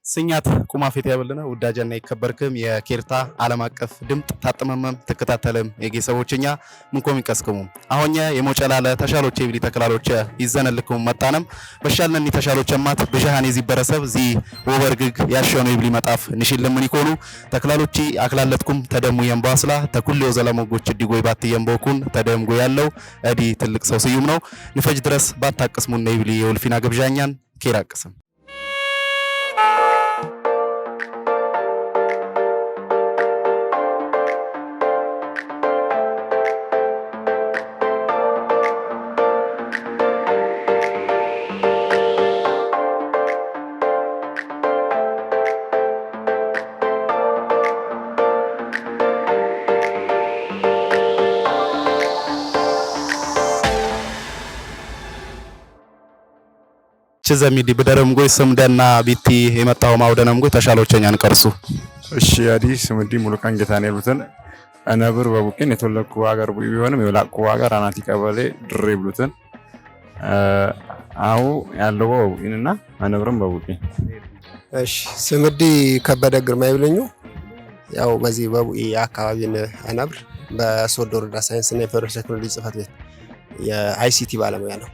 ስኛት ቁማፌት ያበልና ውዳጃና ይከበርክም የኬርታ ዓለም አቀፍ ድምጥ ታጥመመም ተከታተለም የጌሰቦችኛ ምንኮም ይቀስከሙ አሁንኛ የሞጨላለ ተሻሎች ይብሊ ተከላሎች ይዘነልኩም መጣነም በሻለኒ ተሻሎች ማት በጃሃን ይዚ በረሰብ ዚ ወበርግግ ያሸኑ ይብሊ መጣፍ ንሽልምን ይኮኑ ተከላሎች አክላለትኩም ተደሙ የምባስላ ተኩልዮ ዘለሞጎች ዲጎይ ባት የምቦኩን ተደምጎ ያለው አዲ ትልቅ ሰው ስዩም ነው ንፈጅ ድረስ ባታቀስሙና ይብሊ የውልፊና ግብዣኛን ኬራቅስም ዘሚዲ በደረም ጎይ ስምደና ቢቲ የመጣው ማውደነም ጎይ ተሻሎቸኛን ቀርሱ እሺ አዲ ስምዲ ሙሉቃን ጌታን ያሉትን አናብር በቡቂን የተወለቁ ሀገር ቢሆንም የላቁ ሀገር አናቲ ቀበሌ ድሬ ብሉትን አው ያለው ይንና አናብርም በቡቂ እሺ ስምዲ ከበደ ግርማ ይብለኙ ያው በዚህ በቡቂ አካባቢን አናብር በሶዶ ወረዳ ሳይንስና ኢንፎርሜሽን ቴክኖሎጂ ጽህፈት ቤት የአይሲቲ ባለሙያ ነው።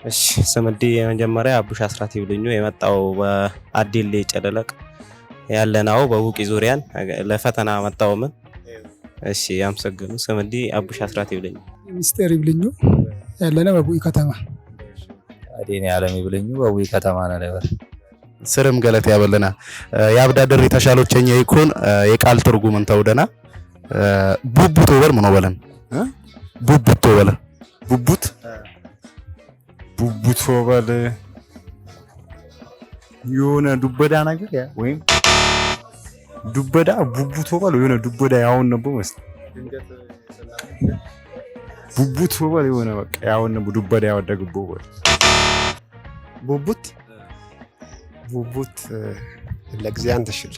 እሺ ስምዲ የመጀመሪያ አቡሽ አስራት ይብልኙ የመጣው በአዲሌ ጨደለቅ ያለናው በቡቂ ዙሪያን ለፈተና መጣው ምን እሺ ያምሰግኑ ስምዲ አቡሽ አስራት ይብልኙ ሚስተር ይብልኙ ያለና በቡቂ ከተማ አዲኔ ዓለም ይብልኙ በቡቂ ከተማ ነበር ስርም ገለት ያበለና ያብዳደር የተሻሎቸኛ ይኩን የቃል ትርጉምን ተውደና ቡቡት ወበር ምን ወበለን ቡቡት ወበለ ቡቡት ቡቡት ወበል የሆነ ዱበዳ ነገር ያ ወይም ዱበዳ ቡቡት ወበል የሆነ ዱበዳ ያውን ነው መሰለኝ ቡቡት ወበል የሆነ በቃ ያውን ነው ዱበዳ ያወደግበው ቡቡት ቡቡት ለግዚያን ተሽል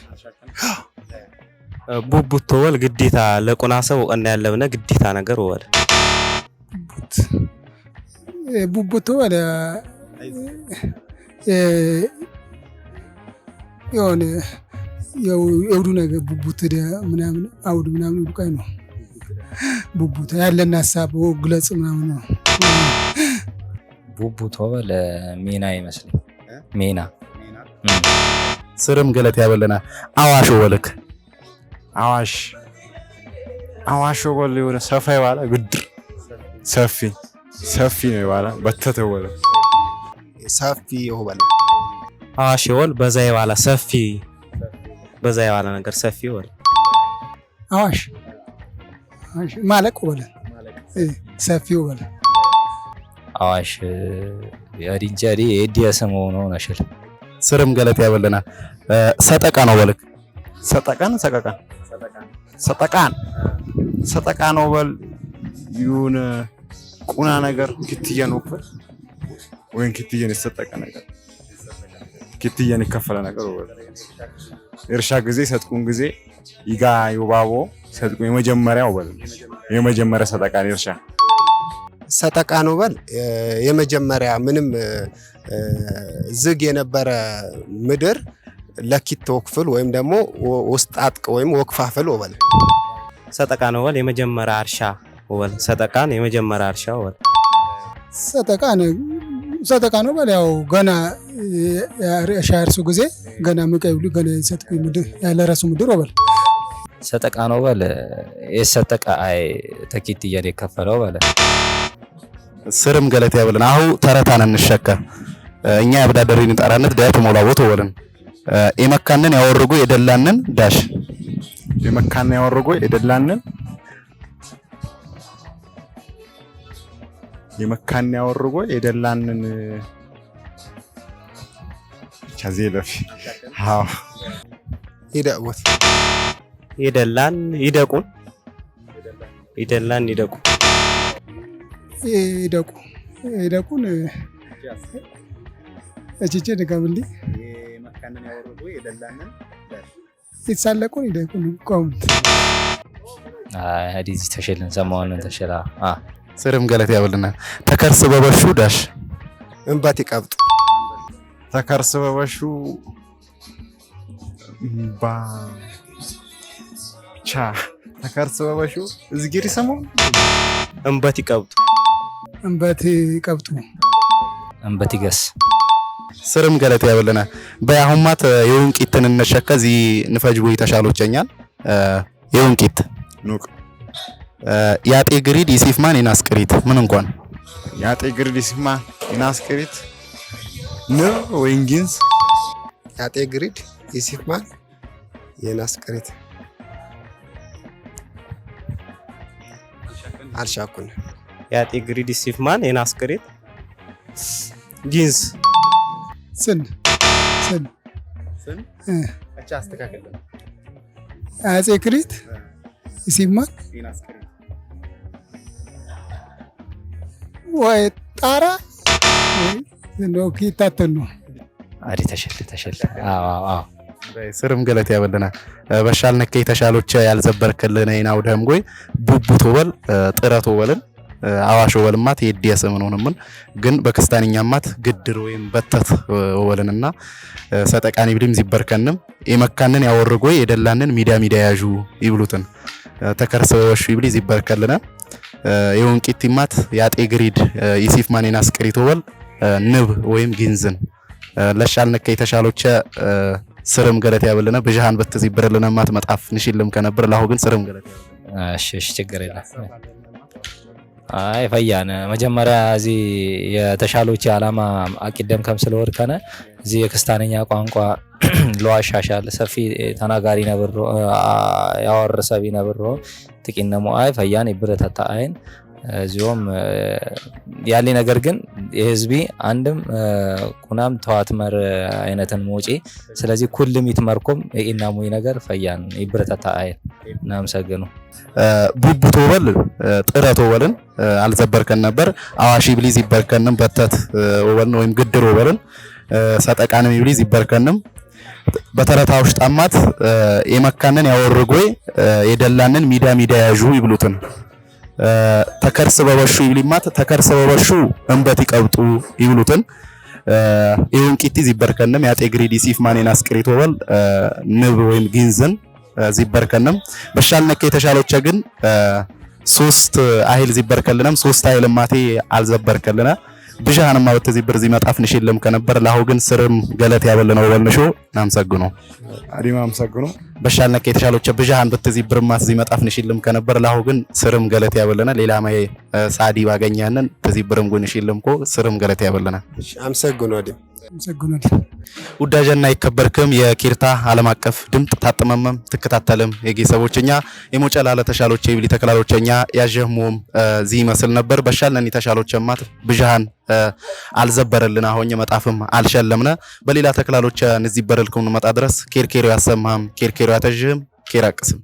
ቡቡት ወበል ግዴታ ለቆናሰው ቀና ያለብነ ግዴታ ነገር ወበል ቡቡት ቡቡት ወለ የሆነ የውዱ ነገር ቡቡት ምናምን አውድ ምናምን ዱቃይ ነው ቡቡት ያለና ሐሳብ ግለጽ ምናምን ነው ቡቡት ወለ ሜና ይመስልኝ ሜና ስርም ገለት ያበለና አዋሽ ወለክ አዋሽ ወለ የሆነ ሰፋ ይባላ ግድር ሰፊ ነው ይባላ በተተው ወለ ሰፊ ይሆባል አዋሽ ወል በዛ ይባላ ሰፊ በዛ ይባላ ነገር ሰፊ ወል አዋሽ ማለቅ ወለ ሰፊ ወለ አዋሽ ያዲንጃሪ ኤዲያሰም ነው ነሽል ስርም ገለት ያበለና ሰጠቃ ነው ወለክ ሰጠቃ ነው በል ይሁን ቁና ነገር ክትያ ነው ወይን ክትያ ነው ሰጠቃ ነገር ክትያ ነው ከፈለ ነገር ወል እርሻ ጊዜ ሰጥቁን ጊዜ ይጋ ይባቦ ሰጥቁ የመጀመሪያው በል የመጀመሪያ ሰጠቃ እርሻ ሰጠቃ ነው በል የመጀመሪያ ምንም ዝግ የነበረ ምድር ለኪት ወክፍል ወይም ደግሞ ወስጣጥቅ ወይም ወክፋፍል ወበል ሰጠቃ ነው በል የመጀመሪያ እርሻ ወበል ሰጠቃን የመጀመሪያ እርሻ ወበል ሰጠቃ ነው በል ያው ገና ያርሱ ጊዜ ገና መቀይሉ ገና ሰጥቁ ምድር ያለ ራሱ ምድር ወበል ሰጠቃ ነው በል የሰጠቃ አይ ተኪት እየከፈለው በል ስርም ገለት ያበለና አሁ ተረታን እንሸከ እኛ ያብዳደሪን ጣራነት ዳያት ሞላቦት ወለን የመካነን ያወርጉ የደላንን ዳሽ የመካነን ያወርጉ የደላንን የመካነን ያወርጉ የደላንን ቻዜለፍ ሃው ይደቁት ይደላን ይደቁን ይደላን ይደቁ ይደቁን እቺ ደጋብልኝ የመካነን ያወርጉ የደላንን ዳሽ ይሳለቁን ይደቁን ቆምት ሀዲዚ ተሸልን ሰማውን ተሸላ ስርም ገለት ያበልና ተከርስ በበሹ ዳሽ እንባት ይቀብጥ ተከርስ በበሹ ባ ቻ ተከርስ በበሹ እዝጊር ይሰማው እንበት ይቀብጡ እንበት ቀብጡ እንበት ይገስ ስርም ገለቴ ያበለና በአሁማት የወንቂትን እንሸከዚ ንፈጅቦ ይተሻሎቸኛል የወንቂት ኑቅ ያጤ ግሪድ ይሲፍማን ይናስቅሪት ምን እንኳን ያጤ ግሪድ ይሲፍማን ይናስቅሪት ነው ወይንጊንስ ያጤ ግሪድ ይሲፍማን ይናስቅሪት አልሻኩን ያጤ ግሪድ ይሲፍማን ይናስቅሪት ጊንስ ስን አቻ አስተካከለ አጼ ግሪድ ይሲፍማን ይናስቅሪት ወይ ጣራ ነው ኪታተን ነው አሪ ተሸል አዎ ስርም ገለቴ ያበለና በሻል ነከ ተሻሎች ያልዘበርከልን አይናው ደም ጎይ ቡቡቶ በል ጥረቶ በልን አዋሽ ወልማት የዲያስ ምንሆነምን ግን በክስታንኛማት ግድር ወይም በተት ወለንና ሰጠቃኒ ብሊም ziberከንም የመካንን ያወርጎይ የደላንን ሚዳ ያዡ ይብሉትን ተከርሰወሽ ይብሊ ziberከልና የወንቂቲማት ያጤ ግሪድ ይሲፍማን ይናስቅሪቶ በል ንብ ወይም ጊንዝን ለሻል ነከ ተሻሎች ስርም ገለቴ ያበለና በጃሃን በተዚብረልና ማት መጣፍ ንሽልም ከነበር ላሁ ግን ስርም ገለቴ ያበለና እሺ ችግር የለም አይ ፈያን መጀመሪያ እዚ የተሻሎች ዓላማ አቂደም ከም ስለወርከነ እዚ የክስታንኛ ቋንቋ ለዋሻሻል ሰፊ ተናጋሪ ነብሮ ያወርሰቢ ነብሮ ጥቂነሙ አይ ፈያን ይብረታታ አይን እዚዮም ያለ ነገር ግን የህዝቢ አንድም ኩናም ተዋትመር አይነትን ሞጪ ስለዚህ ኩልም ይትመርኩም የኢናሙ ነገር ፈያን ይብረታታ አይን እናመሰግኑ ቡቡቶ በል ጥረቶ በልን አልዘበርከን ነበር አዋሽ ብሊዝ ይበርከንም በተት ወበልን ወይም ግድር ወበልን ሰጠቃንም ብሊዝ ይበርከንም በተረታውሽ ጣማት የመካንን ያወርጎይ የደላንን ሚዳ ያዡ ይብሉትን ተከርስ በበሹ ይብሊማት ተከርስ በበሹ እንበት ይቀብጡ ይብሉትን ይሁንቂቲ ziberከንም ያጤ ግሪድ ይሲፍማን ይናስቅሪቶ በል ንብ ወይም ጊንዝን ziberከንም በሻል ነከ የተሻሎች ግን 3 አይል ziberከልንም 3 አይል ማቴ አልዘበርከልና ብጃሃንማ በተዚብር መጣፍ ንሽልም ከነበር ላሁ ግን ስርም ገለቴ ያበለነው ወልንሾ ናምሰግኑ አዲማ አምሰግኑ በሻል ነከ የተሻሎች ብጃሃን በተዚብር ማት መጣፍ ንሽልም ከነበር ላሁ ግን ስርም ገለቴ ያበለና ሌላ ማይ ሳዲ ባገኛነን ተዚብርም ጎን ንሽልም ኮ ስርም ገለቴ ያበለና አምሰግኑ አዲ አመሰግናለሁ። ውዳጀና ይከበርክም የኬርታ ዓለም አቀፍ ድምጥ ታጥመመም ተከታተለም የጌሰቦችኛ የሞጨላለ ተሻሎች ይብሊ ተከላሎችኛ ያጀህሙም ዚ መስል ነበር በሻልነን ተሻሎችማት ብጃሃን አልዘበረልና ሆኘ መጣፍም አልሸለምነ በሌላ ተከላሎች ንዚ በረልኩም መጣ ድረስ ኬርኬሮ ያሰማም ኬርኬሮ ያተጅም ኬራቅስም